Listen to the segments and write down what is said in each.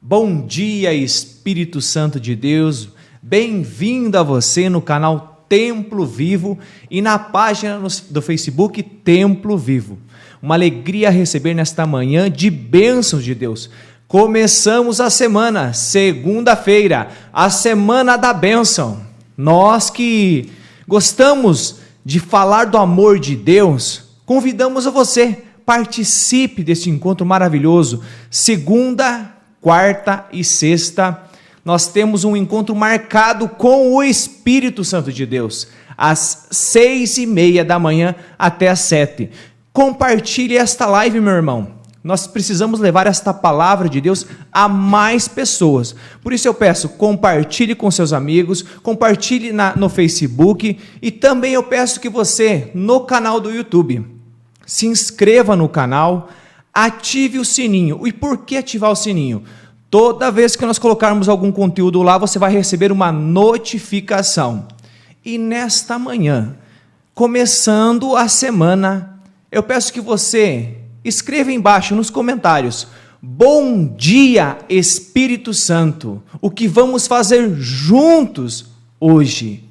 Bom dia, Espírito Santo de Deus, bem-vindo a você no canal Templo Vivo e na página do Facebook Templo Vivo. Uma alegria receber nesta manhã de bênçãos de Deus. Começamos a semana, segunda-feira, a semana da bênção. Nós que gostamos de falar do amor de Deus, convidamos a você, participe deste encontro maravilhoso, segunda, quarta e sexta, nós temos um encontro marcado com o Espírito Santo de Deus, às 6:30 da manhã até às 7. Compartilhe esta live, meu irmão. Nós precisamos levar esta palavra de Deus a mais pessoas. Por isso eu peço, compartilhe com seus amigos, compartilhe no Facebook e também eu peço que você, no canal do YouTube, se inscreva no canal, ative o sininho. E por que ativar o sininho? Toda vez que nós colocarmos algum conteúdo lá, você vai receber uma notificação. E nesta manhã, começando a semana, eu peço que você escreva embaixo nos comentários: bom dia, Espírito Santo, o que vamos fazer juntos hoje?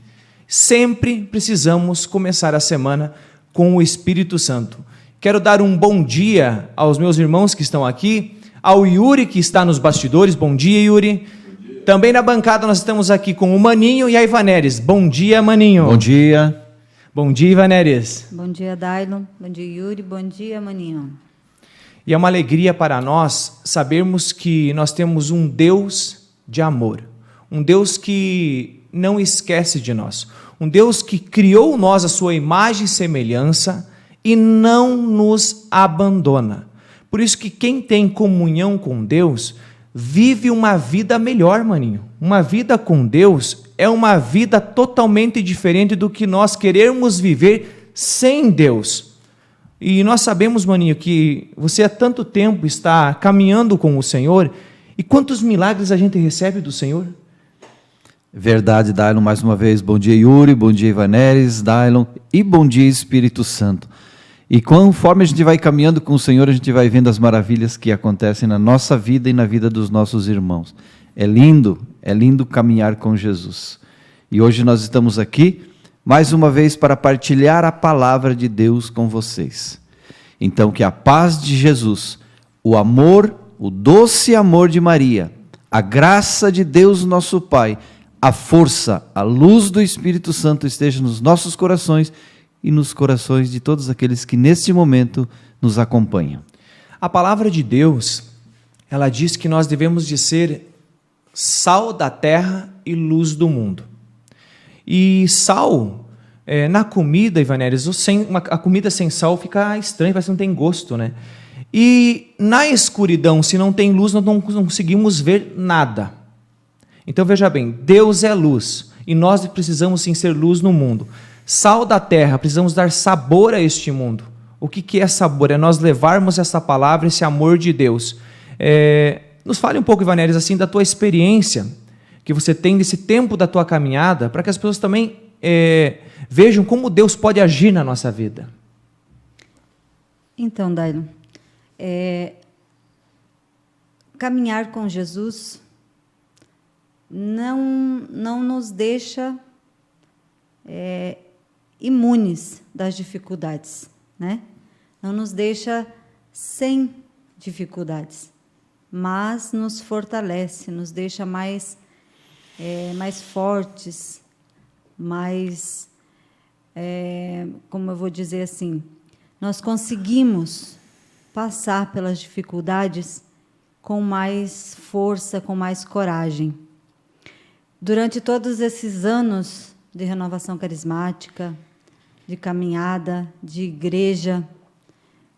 Sempre precisamos começar a semana com o Espírito Santo. Quero dar um bom dia aos meus irmãos que estão aqui, ao Yuri que está nos bastidores. Bom dia, Yuri. Bom dia. Também na bancada nós estamos aqui com o Maninho e a Ivaneres. Bom dia, Maninho. Bom dia. Bom dia, Ivaneres. Bom dia, Dailon. Bom dia, Yuri. Bom dia, Maninho. E é uma alegria para nós sabermos que nós temos um Deus de amor, um Deus que não esquece de nós, um Deus que criou nós a sua imagem e semelhança e não nos abandona. Por isso que quem tem comunhão com Deus vive uma vida melhor, maninho. Uma vida com Deus é uma vida totalmente diferente do que nós queremos viver sem Deus. E nós sabemos, maninho, que você há tanto tempo está caminhando com o Senhor, e quantos milagres a gente recebe do Senhor? Verdade, Dailon, mais uma vez. Bom dia, Yuri, bom dia, Ivaneres, Dailon, e bom dia, Espírito Santo. E conforme a gente vai caminhando com o Senhor, a gente vai vendo as maravilhas que acontecem na nossa vida e na vida dos nossos irmãos. É lindo caminhar com Jesus. E hoje nós estamos aqui, mais uma vez, para partilhar a palavra de Deus com vocês. Então, que a paz de Jesus, o amor, o doce amor de Maria, a graça de Deus nosso Pai, a força, a luz do Espírito Santo esteja nos nossos corações e nos corações de todos aqueles que neste momento nos acompanham. A palavra de Deus, ela diz que nós devemos de ser sal da terra e luz do mundo. E sal, na comida, Ivaneres, a comida sem sal fica estranha, parece que não tem gosto, né? E na escuridão, se não tem luz, nós não conseguimos ver nada. Então veja bem, Deus é luz e nós precisamos sim ser luz no mundo. Sal da terra, precisamos dar sabor a este mundo. O que é sabor? É nós levarmos essa palavra, esse amor de Deus. Nos fale um pouco, Ivaneres, assim, da tua experiência que você tem nesse tempo da tua caminhada, para que as pessoas também vejam como Deus pode agir na nossa vida. Então, Dailon, caminhar com Jesus não nos deixa imunes das dificuldades, né? Não nos deixa sem dificuldades, mas nos fortalece, nos deixa mais fortes, mais, como eu vou dizer assim, nós conseguimos passar pelas dificuldades com mais força, com mais coragem. Durante todos esses anos de renovação carismática, de caminhada, de igreja,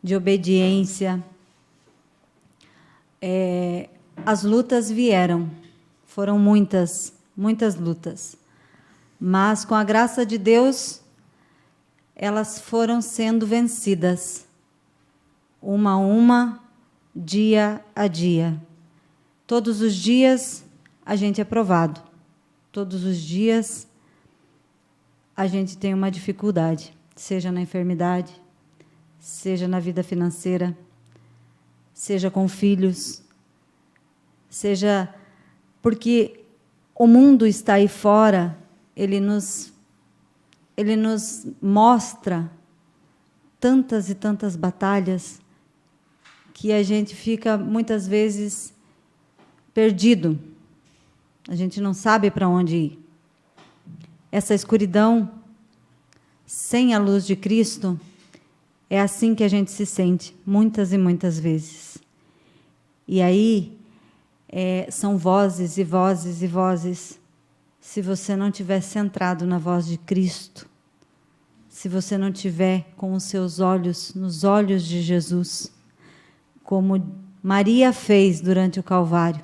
de obediência, as lutas vieram, foram muitas lutas, mas com a graça de Deus, elas foram sendo vencidas, uma a uma, dia a dia. Todos os dias a gente é provado, todos os dias a gente tem uma dificuldade, seja na enfermidade, seja na vida financeira, seja com filhos, seja porque o mundo está aí fora, ele nos mostra tantas e tantas batalhas que a gente fica muitas vezes perdido. A gente não sabe para onde ir. Essa escuridão, sem a luz de Cristo, é assim que a gente se sente, muitas e muitas vezes. E aí, são vozes e vozes e vozes. Se você não estiver centrado na voz de Cristo, se você não estiver com os seus olhos nos olhos de Jesus, como Maria fez durante o Calvário,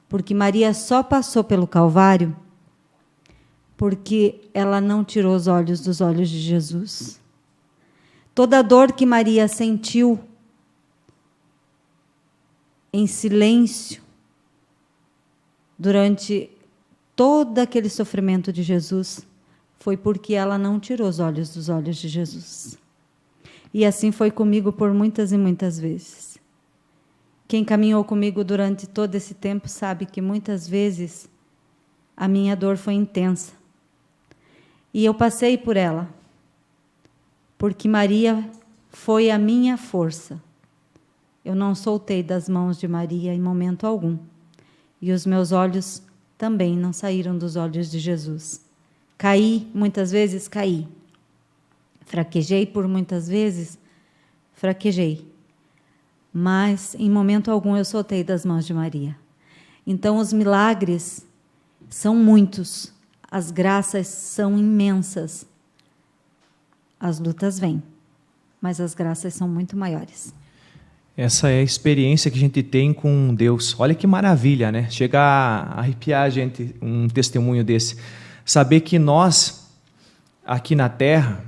porque Maria só passou pelo Calvário porque ela não tirou os olhos dos olhos de Jesus. Toda a dor que Maria sentiu em silêncio durante todo aquele sofrimento de Jesus foi porque ela não tirou os olhos dos olhos de Jesus. E assim foi comigo por muitas e muitas vezes. Quem caminhou comigo durante todo esse tempo sabe que muitas vezes a minha dor foi intensa. E eu passei por ela, porque Maria foi a minha força. Eu não soltei das mãos de Maria em momento algum. E os meus olhos também não saíram dos olhos de Jesus. Caí, muitas vezes caí. Fraquejei por muitas vezes, fraquejei. Mas em momento algum eu soltei das mãos de Maria. Então os milagres são muitos, as graças são imensas. As lutas vêm, mas as graças são muito maiores. Essa é a experiência que a gente tem com Deus. Olha que maravilha, né? Chega a arrepiar a gente um testemunho desse. Saber que nós, aqui na Terra,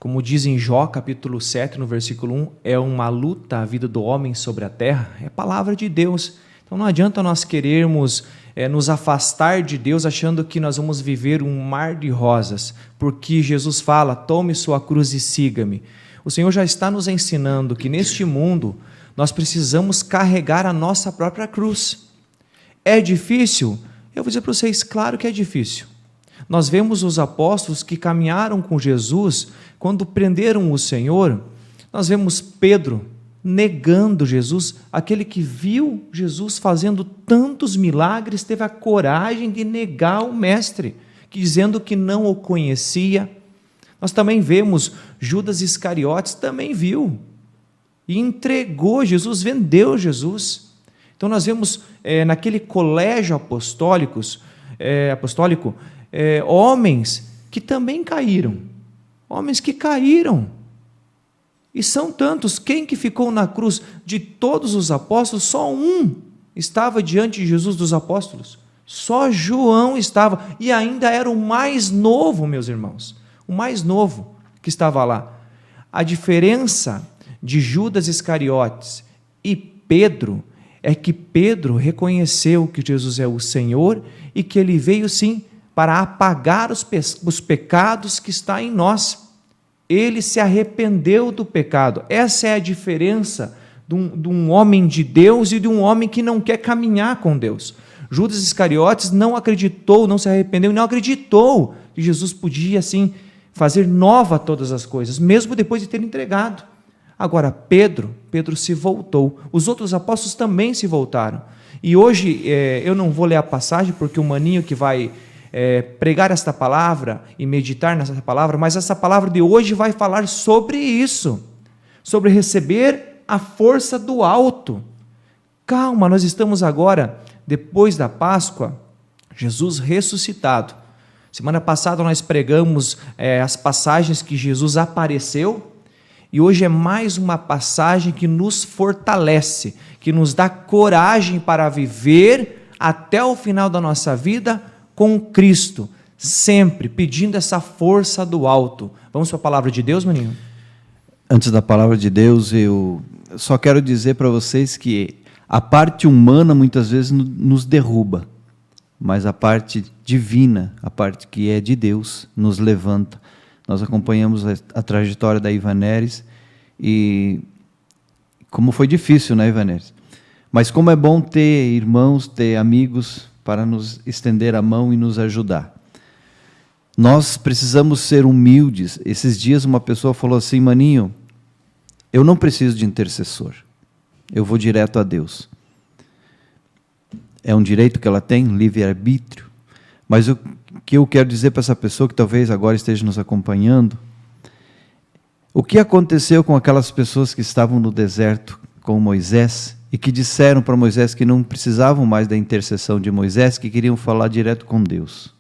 como diz em Jó, capítulo 7, no versículo 1, é uma luta a vida do homem sobre a terra, é a palavra de Deus. Então não adianta nós querermos nos afastar de Deus achando que nós vamos viver um mar de rosas, porque Jesus fala, tome sua cruz e siga-me. O Senhor já está nos ensinando que neste mundo nós precisamos carregar a nossa própria cruz. É difícil? Eu vou dizer para vocês, claro que é difícil. Nós vemos os apóstolos que caminharam com Jesus, quando prenderam o Senhor, nós vemos Pedro negando Jesus, aquele que viu Jesus fazendo tantos milagres, teve a coragem de negar o Mestre, dizendo que não o conhecia. Nós também vemos Judas Iscariotes, também viu, e entregou Jesus, vendeu Jesus. Então nós vemos naquele colégio apostólico, homens que também caíram, homens que caíram, e são tantos. Quem que ficou na cruz? De todos os apóstolos, só um estava diante de Jesus dos apóstolos, só João estava, e ainda era o mais novo, meus irmãos, o mais novo que estava lá. A diferença de Judas Iscariotes e Pedro é que Pedro reconheceu que Jesus é o Senhor e que ele veio sim para apagar os pecados que está em nós. Ele se arrependeu do pecado. Essa é a diferença de um homem de Deus e de um homem que não quer caminhar com Deus. Judas Iscariotes não acreditou, não se arrependeu, não acreditou que Jesus podia assim fazer nova todas as coisas, mesmo depois de ter entregado. Agora Pedro se voltou. Os outros apóstolos também se voltaram. E hoje eu não vou ler a passagem porque o maninho que vai pregar esta palavra e meditar nessa palavra, mas essa palavra de hoje vai falar sobre isso, sobre receber a força do alto. Calma, nós estamos agora, depois da Páscoa, Jesus ressuscitado. Semana passada nós pregamos as passagens que Jesus apareceu, e hoje é mais uma passagem que nos fortalece, que nos dá coragem para viver até o final da nossa vida com Cristo, sempre pedindo essa força do alto. Vamos para a palavra de Deus, maninho? Antes da palavra de Deus, eu só quero dizer para vocês que a parte humana muitas vezes nos derruba, mas a parte divina, a parte que é de Deus, nos levanta. Nós acompanhamos a trajetória da Ivaneres e como foi difícil, né, Ivaneres? Mas como é bom ter irmãos, ter amigos para nos estender a mão e nos ajudar. Nós precisamos ser humildes. Esses dias uma pessoa falou assim: Maninho, eu não preciso de intercessor. Eu vou direto a Deus. É um direito que ela tem, livre-arbítrio. Mas o que eu quero dizer para essa pessoa que talvez agora esteja nos acompanhando, o que aconteceu com aquelas pessoas que estavam no deserto com Moisés e que disseram para Moisés que não precisavam mais da intercessão de Moisés, que queriam falar direto com Deus.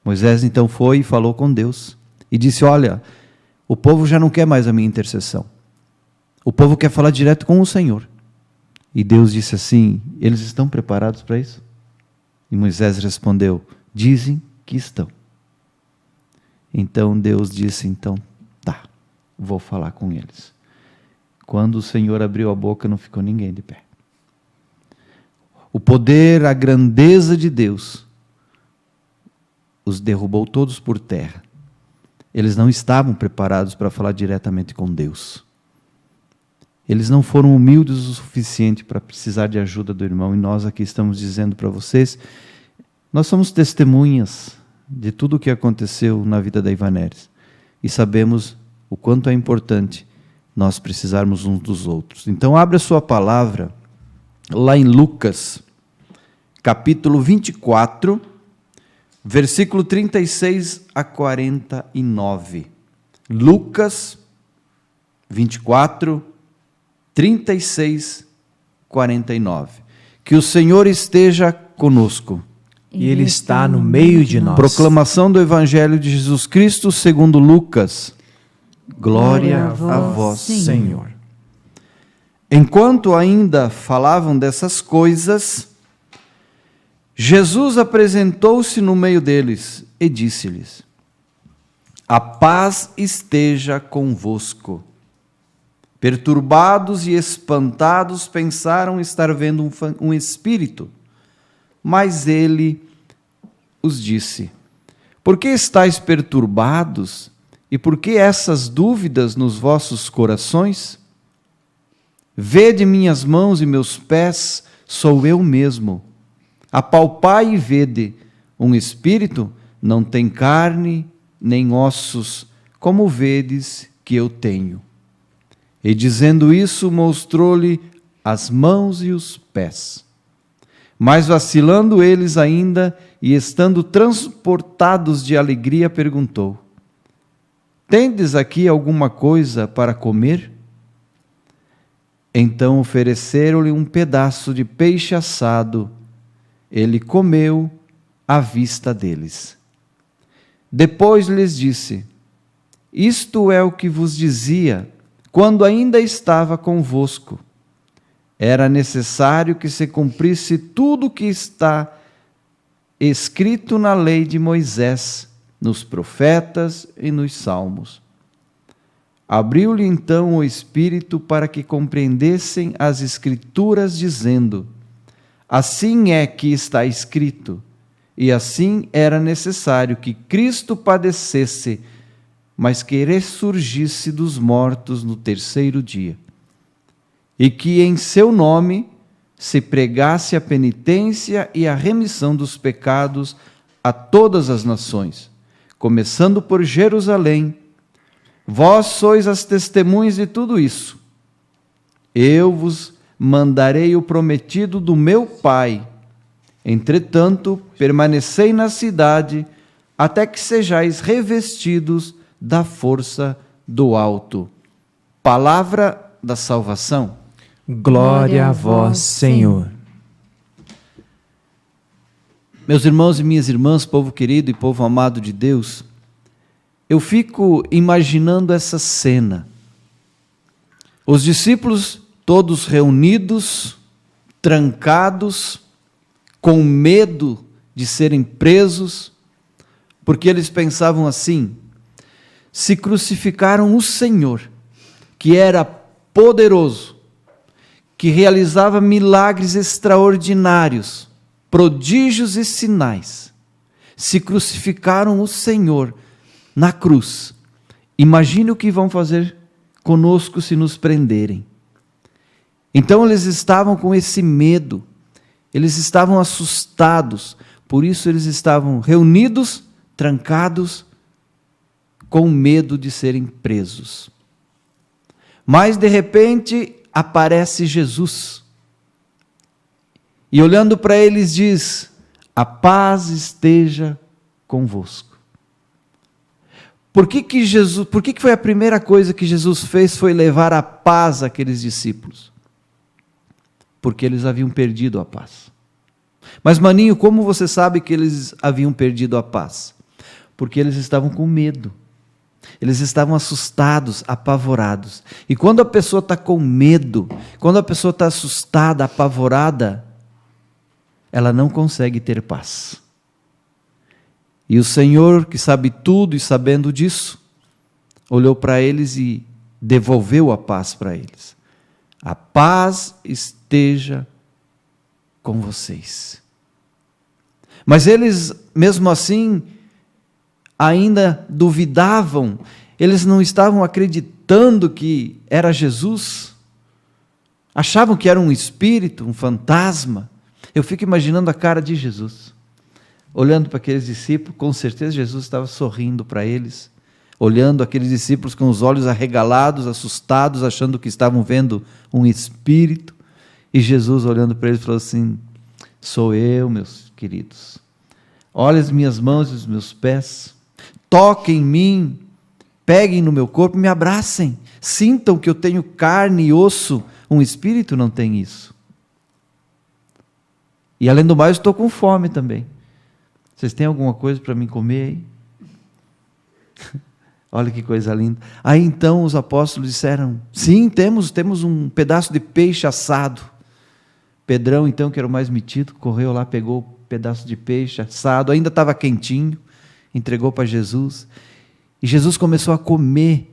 Moisés então foi e falou com Deus e disse: olha, o povo já não quer mais a minha intercessão. O povo quer falar direto com o Senhor. E Deus disse assim: eles estão preparados para isso? E Moisés respondeu: dizem que estão. Então Deus disse: então tá, vou falar com eles. Quando o Senhor abriu a boca, não ficou ninguém de pé. O poder, a grandeza de Deus os derrubou todos por terra. Eles não estavam preparados para falar diretamente com Deus. Eles não foram humildes o suficiente para precisar de ajuda do irmão. E nós aqui estamos dizendo para vocês, nós somos testemunhas de tudo o que aconteceu na vida da Ivaneres. E sabemos o quanto é importante nós precisarmos uns dos outros. Então abra a sua palavra lá em Lucas, capítulo 24, versículo 36 a 49. Lucas 24, 36, 49. Que o Senhor esteja conosco. E Ele está no meio de nós. Proclamação do Evangelho de Jesus Cristo segundo Lucas. Glória a vós, Senhor. Enquanto ainda falavam dessas coisas, Jesus apresentou-se no meio deles e disse-lhes: a paz esteja convosco. Perturbados e espantados, pensaram estar vendo um espírito. Mas ele os disse: por que estáis perturbados? E por que essas dúvidas nos vossos corações? Vede minhas mãos e meus pés, sou eu mesmo. Apalpai e vede, um espírito não tem carne nem ossos, como vedes que eu tenho. E dizendo isso, mostrou-lhe as mãos e os pés. Mas vacilando eles ainda, e estando transportados de alegria, perguntou: tendes aqui alguma coisa para comer? Então ofereceram-lhe um pedaço de peixe assado. Ele comeu à vista deles. Depois lhes disse: isto é o que vos dizia quando ainda estava convosco. Era necessário que se cumprisse tudo o que está escrito na lei de Moisés, nos profetas e nos salmos. Abriu-lhe então o Espírito para que compreendessem as Escrituras, dizendo: assim é que está escrito, e assim era necessário que Cristo padecesse, mas que ressurgisse dos mortos no terceiro dia, e que em seu nome se pregasse a penitência e a remissão dos pecados a todas as nações, começando por Jerusalém. Vós sois as testemunhas de tudo isso. Eu vos mandarei o prometido do meu Pai. Entretanto, permanecei na cidade, até que sejais revestidos da força do alto. Palavra da salvação. Glória a vós, Senhor. Meus irmãos e minhas irmãs, povo querido e povo amado de Deus, eu fico imaginando essa cena. Os discípulos todos reunidos, trancados, com medo de serem presos, porque eles pensavam assim: se crucificaram o Senhor, que era poderoso, que realizava milagres extraordinários, prodígios e sinais, se crucificaram o Senhor na cruz, imagine o que vão fazer conosco se nos prenderem. Então eles estavam com esse medo, eles estavam assustados, por isso eles estavam reunidos, trancados, com medo de serem presos. Mas de repente aparece Jesus, e olhando para eles diz: a paz esteja convosco. Por que foi a primeira coisa que Jesus fez? Foi levar a paz àqueles discípulos. Porque eles haviam perdido a paz. Mas maninho, como você sabe que eles haviam perdido a paz? Porque eles estavam com medo. Eles estavam assustados, apavorados. E quando a pessoa está com medo, quando a pessoa está assustada, apavorada, ela não consegue ter paz. E o Senhor, que sabe tudo e sabendo disso, olhou para eles e devolveu a paz para eles. A paz esteja com vocês. Mas eles, mesmo assim, ainda duvidavam, eles não estavam acreditando que era Jesus, achavam que era um espírito, um fantasma. Eu fico imaginando a cara de Jesus, olhando para aqueles discípulos. Com certeza Jesus estava sorrindo para eles, olhando aqueles discípulos com os olhos arregalados, assustados, achando que estavam vendo um espírito, e Jesus olhando para eles falou assim: sou eu, meus queridos, olha as minhas mãos e os meus pés, toquem em mim, peguem no meu corpo, me abracem, sintam que eu tenho carne e osso, um espírito não tem isso. E além do mais, eu estou com fome também. Vocês têm alguma coisa para mim comer aí? Olha que coisa linda. Aí então os apóstolos disseram: sim, temos um pedaço de peixe assado. Pedrão, então, que era o mais metido, correu lá, pegou o pedaço de peixe assado, ainda estava quentinho, entregou para Jesus. E Jesus começou a comer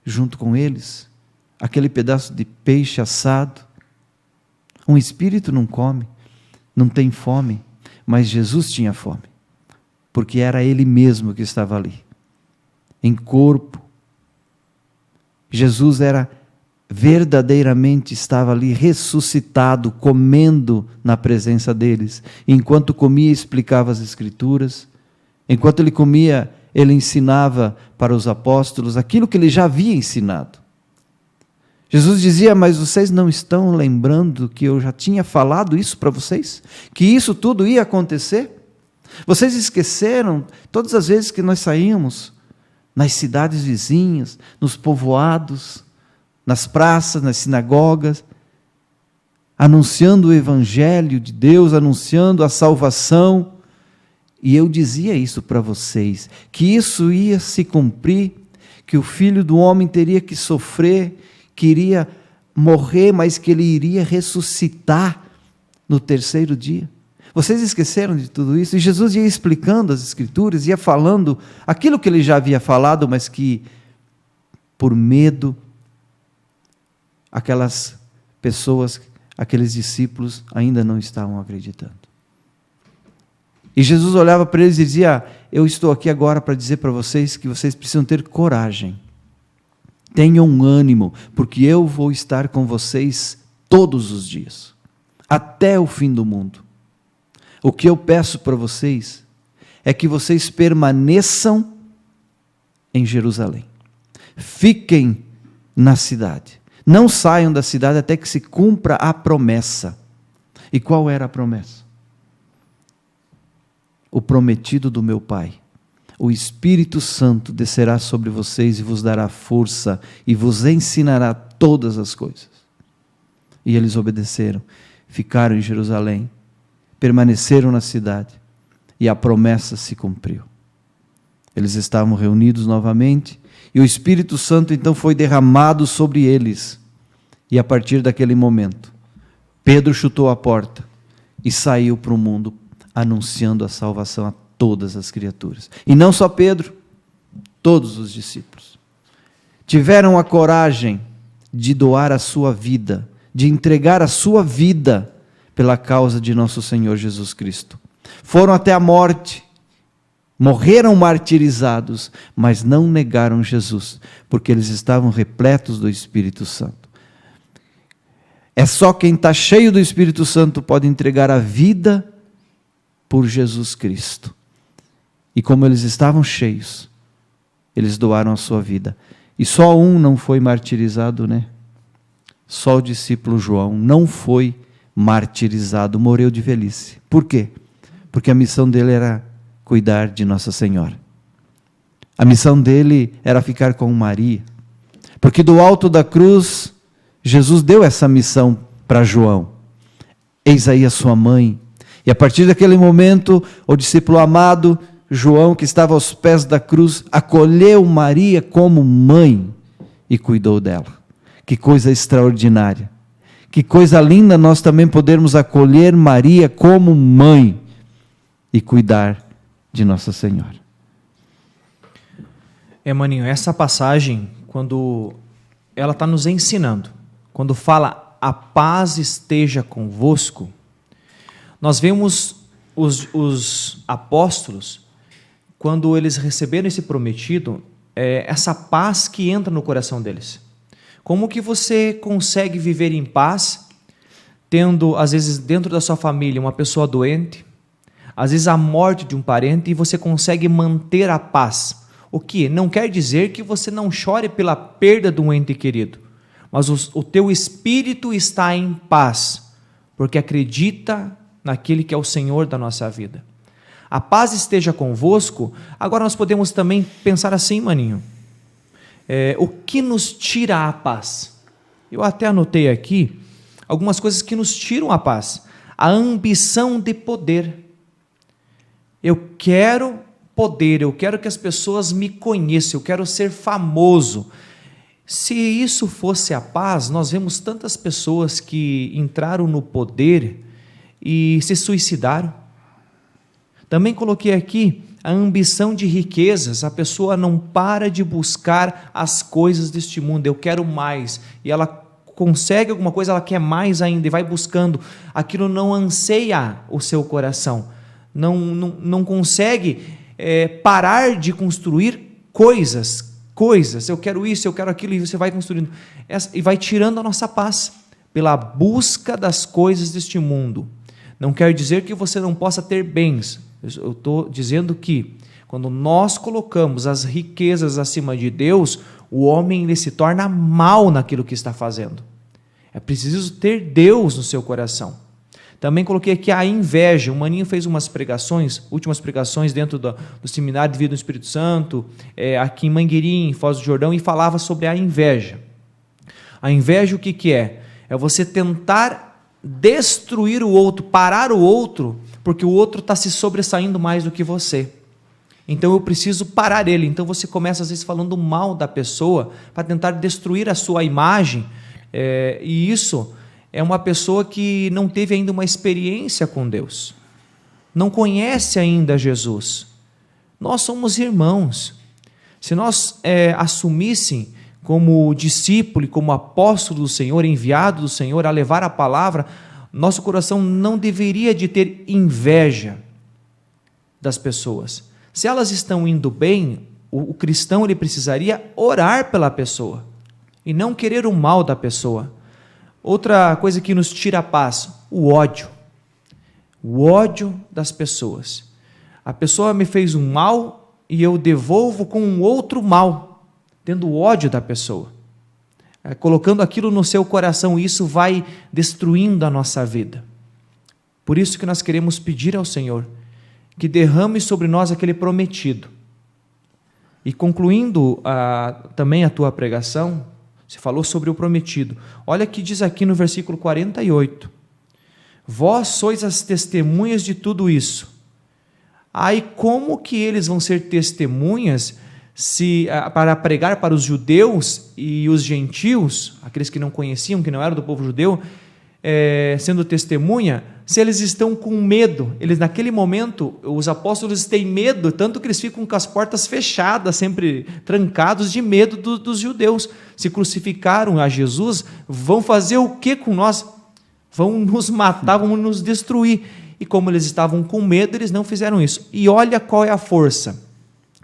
junto com eles aquele pedaço de peixe assado. Um espírito não come, não tem fome, mas Jesus tinha fome, porque era Ele mesmo que estava ali, em corpo. Jesus verdadeiramente estava ali ressuscitado, comendo na presença deles. Enquanto comia, explicava as Escrituras. Enquanto ele comia, ele ensinava para os apóstolos aquilo que ele já havia ensinado. Jesus dizia: mas vocês não estão lembrando que eu já tinha falado isso para vocês? Que isso tudo ia acontecer? Vocês esqueceram todas as vezes que nós saímos nas cidades vizinhas, nos povoados, nas praças, nas sinagogas, anunciando o Evangelho de Deus, anunciando a salvação. E eu dizia isso para vocês, que isso ia se cumprir, que o Filho do Homem teria que sofrer, que iria morrer, mas que ele iria ressuscitar no terceiro dia. Vocês esqueceram de tudo isso? E Jesus ia explicando as Escrituras, ia falando aquilo que ele já havia falado, mas que, por medo, aquelas pessoas, aqueles discípulos ainda não estavam acreditando. E Jesus olhava para eles e dizia: eu estou aqui agora para dizer para vocês que vocês precisam ter coragem. Tenham ânimo, porque eu vou estar com vocês todos os dias, até o fim do mundo. O que eu peço para vocês é que vocês permaneçam em Jerusalém. Fiquem na cidade. Não saiam da cidade até que se cumpra a promessa. E qual era a promessa? O prometido do meu Pai. O Espírito Santo descerá sobre vocês e vos dará força e vos ensinará todas as coisas. E eles obedeceram, ficaram em Jerusalém, permaneceram na cidade e a promessa se cumpriu. Eles estavam reunidos novamente e o Espírito Santo então foi derramado sobre eles. E a partir daquele momento, Pedro chutou a porta e saiu para o mundo anunciando a salvação a todas as criaturas. E não só Pedro, todos os discípulos tiveram a coragem de doar a sua vida, de entregar a sua vida pela causa de nosso Senhor Jesus Cristo. Foram até a morte, morreram martirizados, mas não negaram Jesus, porque eles estavam repletos do Espírito Santo. É só quem está cheio do Espírito Santo pode entregar a vida por Jesus Cristo. E como eles estavam cheios, eles doaram a sua vida. E só um não foi martirizado, né? Só o discípulo João não foi martirizado, morreu de velhice. Por quê? Porque a missão dele era cuidar de Nossa Senhora. A missão dele era ficar com Maria. Porque do alto da cruz, Jesus deu essa missão para João. Eis aí a sua mãe. E a partir daquele momento, o discípulo amado, João, que estava aos pés da cruz, acolheu Maria como mãe e cuidou dela. Que coisa extraordinária. Que coisa linda nós também podermos acolher Maria como mãe e cuidar de Nossa Senhora. Maninho, essa passagem, quando ela está nos ensinando, quando fala a paz esteja convosco, nós vemos os apóstolos, quando eles receberam esse prometido, essa paz que entra no coração deles. Como que você consegue viver em paz, tendo, às vezes, dentro da sua família, uma pessoa doente, às vezes a morte de um parente, e você consegue manter a paz? O que? Não quer dizer que você não chore pela perda de um ente querido, mas o teu espírito está em paz, porque acredita naquele que é o Senhor da nossa vida. A paz esteja convosco. Agora nós podemos também pensar assim, maninho, o que nos tira a paz? Eu até anotei aqui algumas coisas que nos tiram a paz. A ambição de poder. Eu quero poder, eu quero que as pessoas me conheçam, eu quero ser famoso. Se isso fosse a paz, nós vemos tantas pessoas que entraram no poder e se suicidaram. Também coloquei aqui a ambição de riquezas. A pessoa não para de buscar as coisas deste mundo. Eu quero mais. E ela consegue alguma coisa, ela quer mais ainda e vai buscando. Aquilo não anseia o seu coração. Não consegue parar de construir coisas. Eu quero isso, eu quero aquilo, e você vai construindo. E vai tirando a nossa paz pela busca das coisas deste mundo. Não quer dizer que você não possa ter bens. Eu estou dizendo que quando nós colocamos as riquezas acima de Deus, o homem ele se torna mau naquilo que está fazendo. É preciso ter Deus no seu coração. Também coloquei aqui a inveja. O Maninho fez umas pregações, últimas pregações dentro do Seminário de Vida do Espírito Santo, aqui em Mangueirinha, em Foz do Jordão, e falava sobre a inveja. A inveja o que é? É você tentar destruir o outro, parar o outro, porque o outro está se sobressaindo mais do que você. Então eu preciso parar ele. Então você começa às vezes falando mal da pessoa para tentar destruir a sua imagem, e isso é uma pessoa que não teve ainda uma experiência com Deus, não conhece ainda Jesus. Nós somos irmãos. Se nós assumissem como discípulo e como apóstolo do Senhor, enviado do Senhor a levar a palavra, nosso coração não deveria de ter inveja das pessoas. Se elas estão indo bem, o cristão ele precisaria orar pela pessoa e não querer o mal da pessoa. Outra coisa que nos tira a paz, o ódio. O ódio das pessoas. A pessoa me fez um mal e eu devolvo com um outro mal, tendo ódio da pessoa. Colocando aquilo no seu coração, e isso vai destruindo a nossa vida. Por isso que nós queremos pedir ao Senhor que derrame sobre nós aquele prometido. E concluindo também a tua pregação, você falou sobre o prometido. Olha o que diz aqui no versículo 48. Vós sois as testemunhas de tudo isso. Aí como que eles vão ser testemunhas para pregar para os judeus e os gentios, aqueles que não conheciam, que não eram do povo judeu, sendo testemunha, se eles estão com medo? Eles, naquele momento, os apóstolos têm medo, tanto que eles ficam com as portas fechadas, sempre trancados, de medo dos judeus. Se crucificaram a Jesus, vão fazer o que com nós? Vão nos matar, vão nos destruir. E como eles estavam com medo, eles não fizeram isso. E olha qual é a força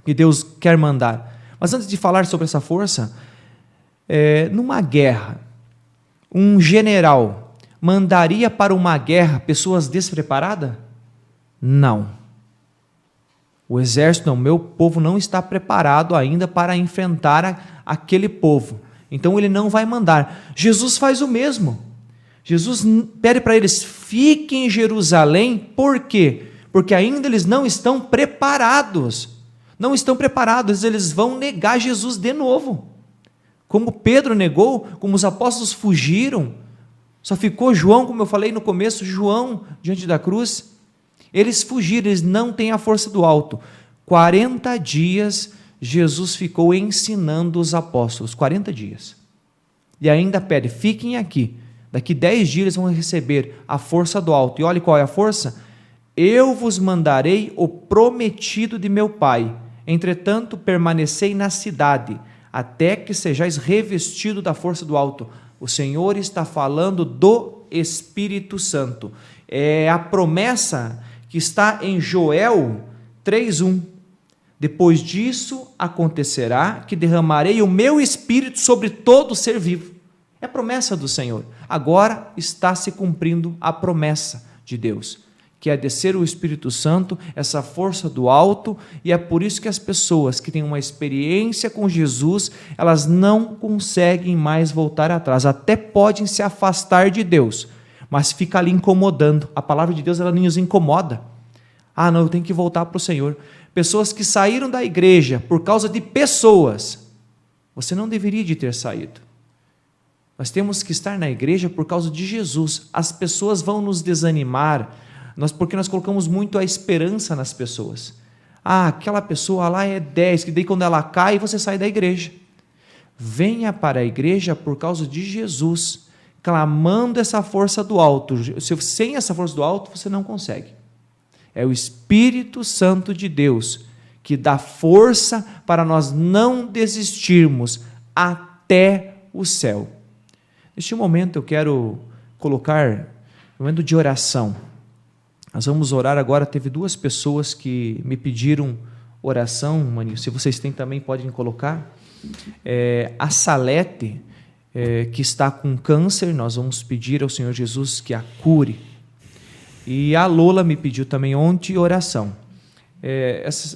que Deus quer mandar. Mas antes de falar sobre essa força, numa guerra, um general mandaria para uma guerra pessoas despreparadas? Não. O exército, não, meu povo não está preparado ainda para enfrentar aquele povo. Então ele não vai mandar. Jesus faz o mesmo. Jesus pede para eles, fiquem em Jerusalém, por quê? Porque ainda eles não estão preparados. Não estão preparados, eles vão negar Jesus de novo. Como Pedro negou, como os apóstolos fugiram, só ficou João, como eu falei no começo, João diante da cruz. Eles fugiram, eles não têm a força do alto. 40 dias Jesus ficou ensinando os apóstolos, 40 dias. E ainda pede, fiquem aqui, daqui 10 dias eles vão receber a força do alto. E olha qual é a força? Eu vos mandarei o prometido de meu Pai. Entretanto, permanecei na cidade, até que sejais revestido da força do alto. O Senhor está falando do Espírito Santo. É a promessa que está em Joel 3:1. Depois disso acontecerá que derramarei o meu Espírito sobre todo ser vivo. É a promessa do Senhor. Agora está se cumprindo a promessa de Deus, que é descer o Espírito Santo, essa força do alto, e é por isso que as pessoas que têm uma experiência com Jesus, elas não conseguem mais voltar atrás, até podem se afastar de Deus, mas fica ali incomodando. A palavra de Deus, ela nos incomoda. Ah, não, eu tenho que voltar para o Senhor. Pessoas que saíram da igreja por causa de pessoas, você não deveria de ter saído. Nós temos que estar na igreja por causa de Jesus. As pessoas vão nos desanimar, porque nós colocamos muito a esperança nas pessoas. Ah, aquela pessoa lá é 10, que daí quando ela cai, você sai da igreja. Venha para a igreja por causa de Jesus, clamando essa força do alto. Sem essa força do alto, você não consegue. É o Espírito Santo de Deus que dá força para nós não desistirmos até o céu. Neste momento eu quero colocar um momento de oração. Nós vamos orar agora. Teve 2 pessoas que me pediram oração, Maninho. Se vocês têm também, podem colocar. A Salete, que está com câncer, nós vamos pedir ao Senhor Jesus que a cure. E a Lola me pediu também ontem oração.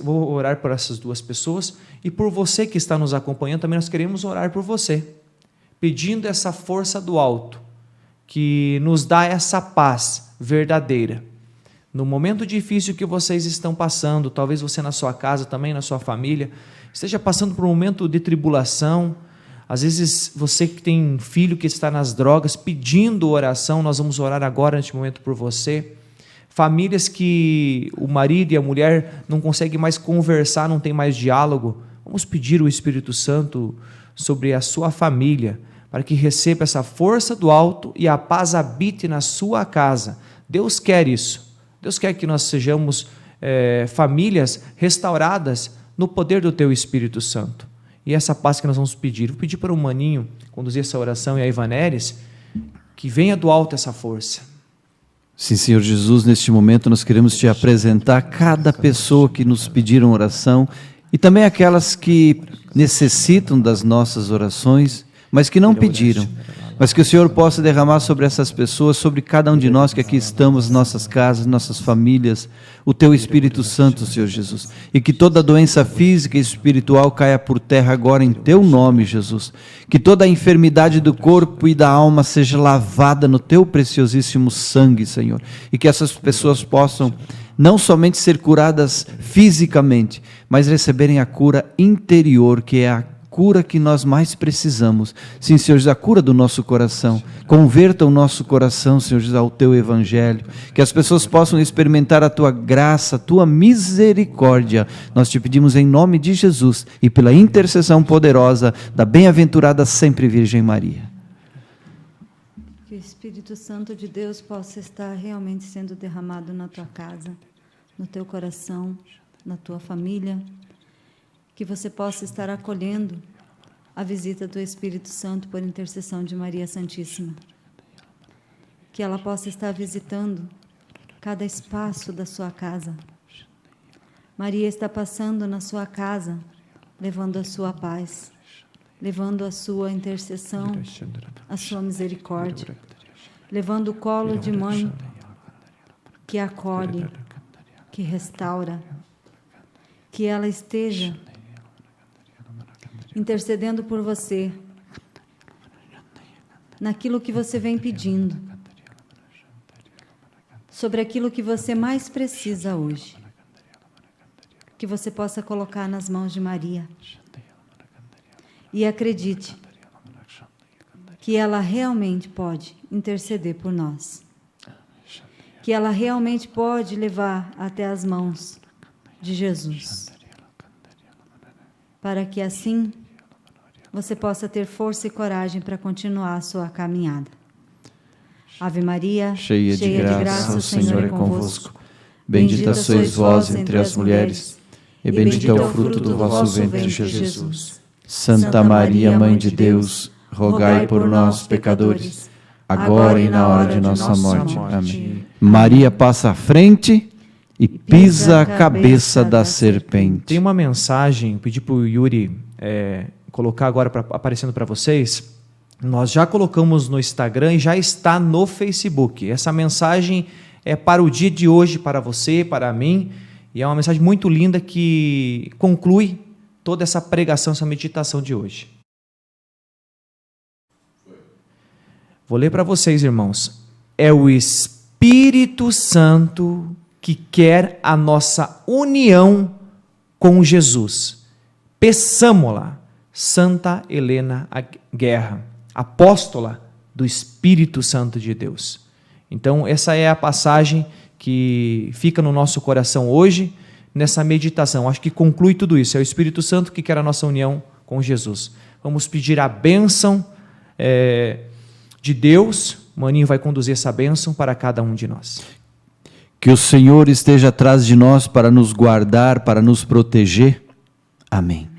Vou orar por essas 2 pessoas. E por você que está nos acompanhando, também nós queremos orar por você, pedindo essa força do alto, que nos dá essa paz verdadeira. No momento difícil que vocês estão passando, talvez você na sua casa, também na sua família, esteja passando por um momento de tribulação. Às vezes você que tem filho que está nas drogas, pedindo oração, nós vamos orar agora neste momento por você. Famílias que o marido e a mulher não conseguem mais conversar, não tem mais diálogo, vamos pedir o Espírito Santo sobre a sua família, para que receba essa força do alto e a paz habite na sua casa. Deus quer isso. Deus quer que nós sejamos famílias restauradas no poder do Teu Espírito Santo. E essa paz que nós vamos pedir. Vou pedir para o Maninho conduzir essa oração e a Ivaneres, que venha do alto essa força. Sim, Senhor Jesus, neste momento nós queremos Te apresentar cada pessoa que nos pediram oração e também aquelas que necessitam das nossas orações, mas que não pediram. Mas que o Senhor possa derramar sobre essas pessoas, sobre cada um de nós que aqui estamos, nossas casas, nossas famílias, o Teu Espírito Santo, Senhor Jesus. E que toda doença física e espiritual caia por terra agora em Teu nome, Jesus. Que toda a enfermidade do corpo e da alma seja lavada no Teu preciosíssimo sangue, Senhor. E que essas pessoas possam não somente ser curadas fisicamente, mas receberem a cura interior, que é a cura que nós mais precisamos. Sim, Senhor Jesus, a cura do nosso coração. Converta o nosso coração, Senhor Jesus, ao Teu Evangelho. Que as pessoas possam experimentar a Tua graça, a Tua misericórdia. Nós Te pedimos em nome de Jesus e pela intercessão poderosa da bem-aventurada sempre Virgem Maria. Que o Espírito Santo de Deus possa estar realmente sendo derramado na tua casa, no teu coração, na tua família. Que você possa estar acolhendo a visita do Espírito Santo por intercessão de Maria Santíssima. Que ela possa estar visitando cada espaço da sua casa. Maria está passando na sua casa, levando a sua paz, levando a sua intercessão, a sua misericórdia, levando o colo de mãe que acolhe, que restaura, que ela esteja intercedendo por você, naquilo que você vem pedindo, sobre aquilo que você mais precisa hoje, que você possa colocar nas mãos de Maria. E acredite que ela realmente pode interceder por nós, que ela realmente pode levar até as mãos de Jesus, para que assim você possa ter força e coragem para continuar a sua caminhada. Ave Maria, cheia de graça, o Senhor é convosco. Bendita sois vós entre as mulheres, e bendito é o fruto do vosso ventre, Jesus. Santa Maria, Mãe de Deus, rogai por nós, pecadores, agora e na hora de nossa morte. Amém. Maria passa à frente e pisa a cabeça da serpente. Tem uma mensagem, pedi para o Yuri colocar agora aparecendo para vocês. Nós já colocamos no Instagram e já está no Facebook. Essa mensagem é para o dia de hoje, para você, para mim, e é uma mensagem muito linda que conclui toda essa pregação, essa meditação de hoje. Vou ler para vocês, irmãos. É o Espírito Santo que quer a nossa união com Jesus. Peçamo-la. Santa Helena Guerra, apóstola do Espírito Santo de Deus. Então, essa é a passagem que fica no nosso coração hoje, nessa meditação. Acho que conclui tudo isso. É o Espírito Santo que quer a nossa união com Jesus. Vamos pedir a bênção de Deus. O Maninho vai conduzir essa bênção para cada um de nós. Que o Senhor esteja atrás de nós para nos guardar, para nos proteger. Amém.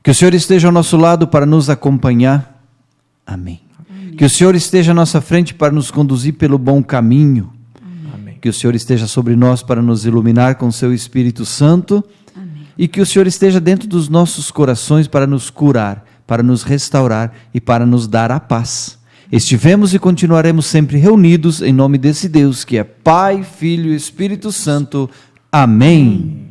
Que o Senhor esteja ao nosso lado para nos acompanhar. Amém. Amém. Que o Senhor esteja à nossa frente para nos conduzir pelo bom caminho. Amém. Que o Senhor esteja sobre nós para nos iluminar com seu Espírito Santo. Amém. E que o Senhor esteja dentro dos nossos corações para nos curar, para nos restaurar e para nos dar a paz. Estivemos e continuaremos sempre reunidos em nome desse Deus que é Pai, Filho e Espírito Santo. Amém.